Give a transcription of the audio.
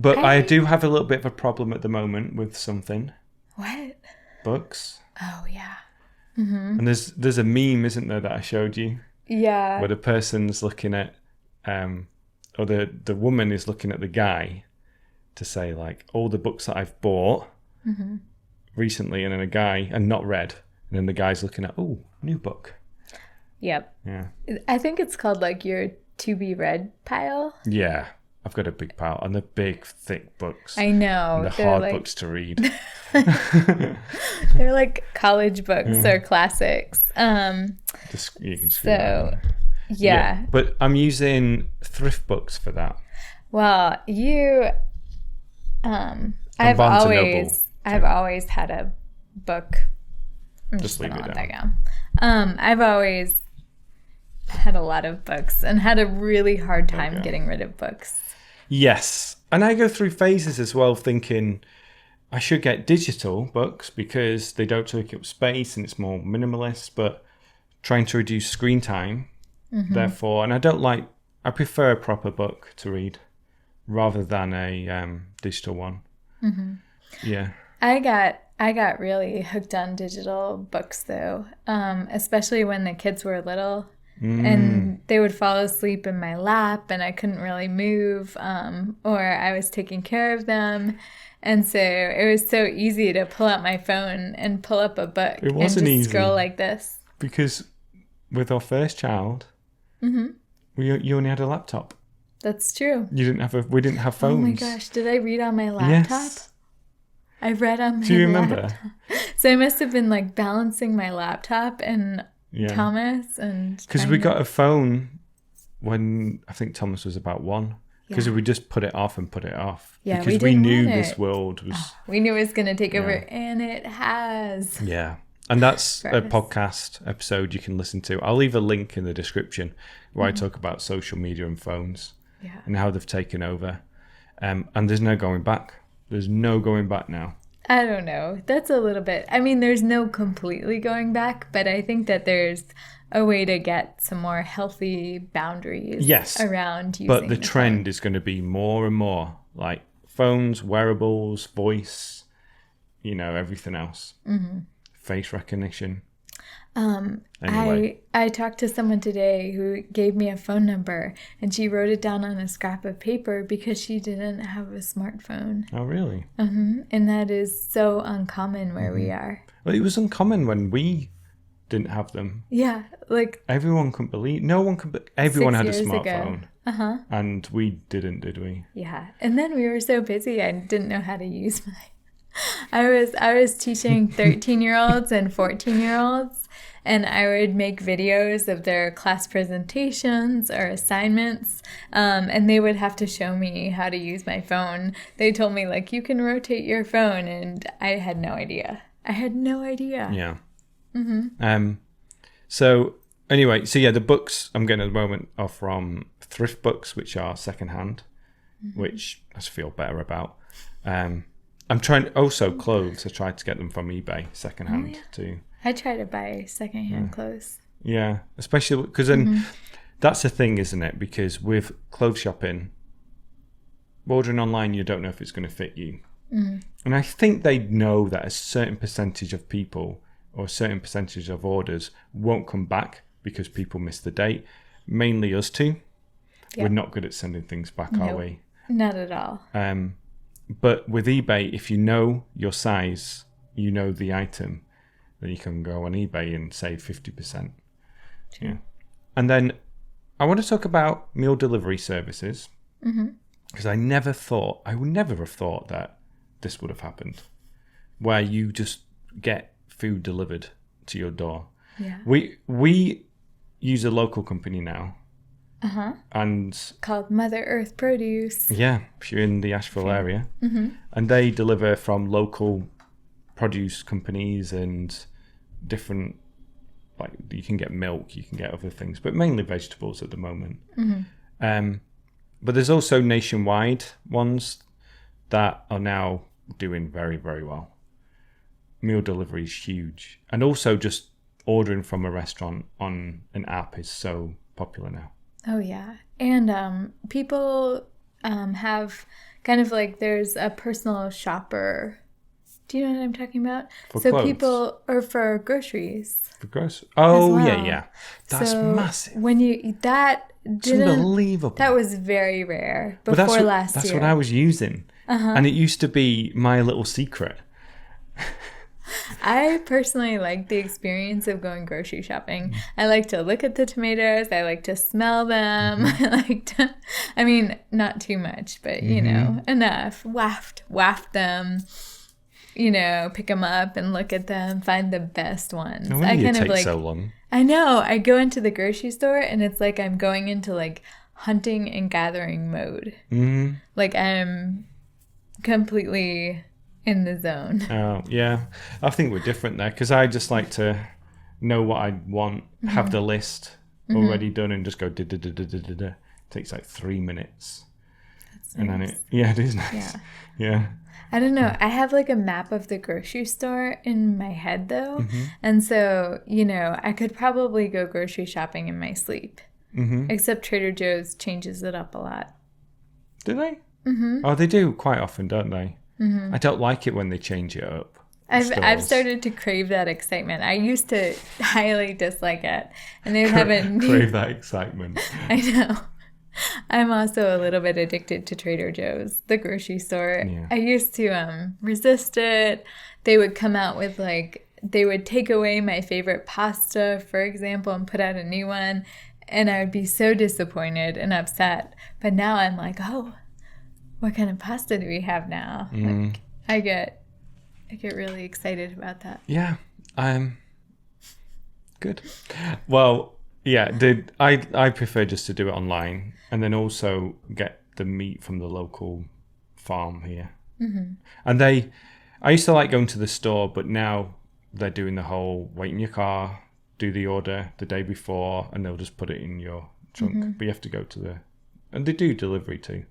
But I do have a little bit of a problem at the moment with something. What? Books. Oh, yeah. Mm-hmm. And there's a meme, isn't there, that I showed you? Yeah. Where the person's looking at, or the woman is looking at the guy to say, like, all the books that I've bought recently, and then and not read. And then the guy's looking at, new book. Yep. Yeah. I think it's called like your to be read pile. Yeah. I've got a big pile, and the big, thick books. I know. And the hard books to read. They're like college books or classics. You can so, yeah. But I'm using thrift books for that. Well, I've always had a book. I'm just leave it down. I've always had a lot of books and had a really hard time getting rid of books. Yes. And I go through phases as well thinking I should get digital books because they don't take up space and it's more minimalist, but trying to reduce screen time, therefore. And I prefer a proper book to read rather than a digital one. Mm-hmm. Yeah. I got really hooked on digital books though, especially when the kids were little. And they would fall asleep in my lap and I couldn't really move, or I was taking care of them. And so it was so easy to pull out my phone and pull up a book and just scroll like this. Because with our first child, you only had a laptop. That's true. We didn't have phones. Oh my gosh, did I read on my laptop? Yes. I read on my laptop. Do you remember? So I must have been like balancing my laptop and Thomas, and because we got a phone when I think Thomas was about 1, because we just put it off and put it off. Yeah, because we knew this world was. We knew it was going to take over, and it has. Yeah, and that's a podcast episode you can listen to. I'll leave a link in the description where I talk about social media and phones and how they've taken over, and there's no going back. There's no going back now. I don't know. That's a little bit... I mean, there's no completely going back, but I think that there's a way to get some more healthy boundaries around using but the trend is going to be more and more like phones, wearables, voice, everything else. Face recognition. Anyway. I talked to someone today who gave me a phone number, and she wrote it down on a scrap of paper because she didn't have a smartphone. Oh, really? And that is so uncommon where we are. Well, it was uncommon when we didn't have them. Yeah, like... Everyone couldn't believe... No one could... Everyone had a smartphone. And we didn't, did we? Yeah. And then we were so busy, I didn't know how to use my... I was teaching 13-year-olds and 14-year-olds, and I would make videos of their class presentations or assignments, and they would have to show me how to use my phone. They told me, like, you can rotate your phone, and I had no idea. Yeah. So anyway, the books I'm getting at the moment are from thrift books, which are secondhand, which I feel better about. I'm trying also clothes. I tried to get them from eBay secondhand too. I try to buy secondhand clothes. Yeah, especially because then that's the thing, isn't it? Because with clothes shopping, ordering online, you don't know if it's going to fit you. And I think they know that a certain percentage of people or a certain percentage of orders won't come back because people miss the date. Mainly us two. We're not good at sending things back, are we? Not at all. But with eBay, if you know your size, you know the item, then you can go on eBay and save 50%. Yeah. And then I want to talk about meal delivery services, because I would never have thought that this would have happened, where you just get food delivered to your door. Yeah. We use a local company now. And called Mother Earth Produce. Yeah, if you're in the Asheville area. And they deliver from local produce companies and different, like, you can get milk, you can get other things, but mainly vegetables at the moment. But there's also nationwide ones that are now doing very, very well. Meal delivery is huge. And also just ordering from a restaurant on an app is so popular now. Oh, yeah. And people have kind of like there's a personal shopper. Do you know what I'm talking about? For so clothes? people, or for groceries. For groceries? Oh, well. yeah. That's so massive. When you It's unbelievable. That was very rare before last year. That's what I was using. And it used to be my little secret. I personally like the experience of going grocery shopping. I like to look at the tomatoes. I like to smell them. I mean, not too much, but, you know, enough. Waft them, you know, pick them up and look at them, find the best ones. No wonder it takes so long. I know. I go into the grocery store and it's like I'm going into like hunting and gathering mode. Like I'm completely in the zone. Oh, yeah. I think we're different there because I just like to know what I want, have the list already done and just go da-da-da-da-da-da. It takes like 3 minutes. That's and nice. then it is nice. Yeah. I don't know. I have like a map of the grocery store in my head though. And so, you know, I could probably go grocery shopping in my sleep. Except Trader Joe's changes it up a lot. Do they? Oh, they do quite often, don't they? I don't like it when they change it up. I've started to crave that excitement. I used to highly dislike it. And they would have a new... Crave that excitement. I know. I'm also a little bit addicted to Trader Joe's, the grocery store. Yeah. I used to resist it. They would come out with like, they would take away my favorite pasta, for example, and put out a new one. And I would be so disappointed and upset. But now I'm like, oh, what kind of pasta do we have now? Like, I get really excited about that. Yeah, good. Well, yeah, I prefer just to do it online and then also get the meat from the local farm here. And I used to like going to the store, but now they're doing the whole wait in your car, do the order the day before, and they'll just put it in your trunk. But you have to go to and they do delivery too.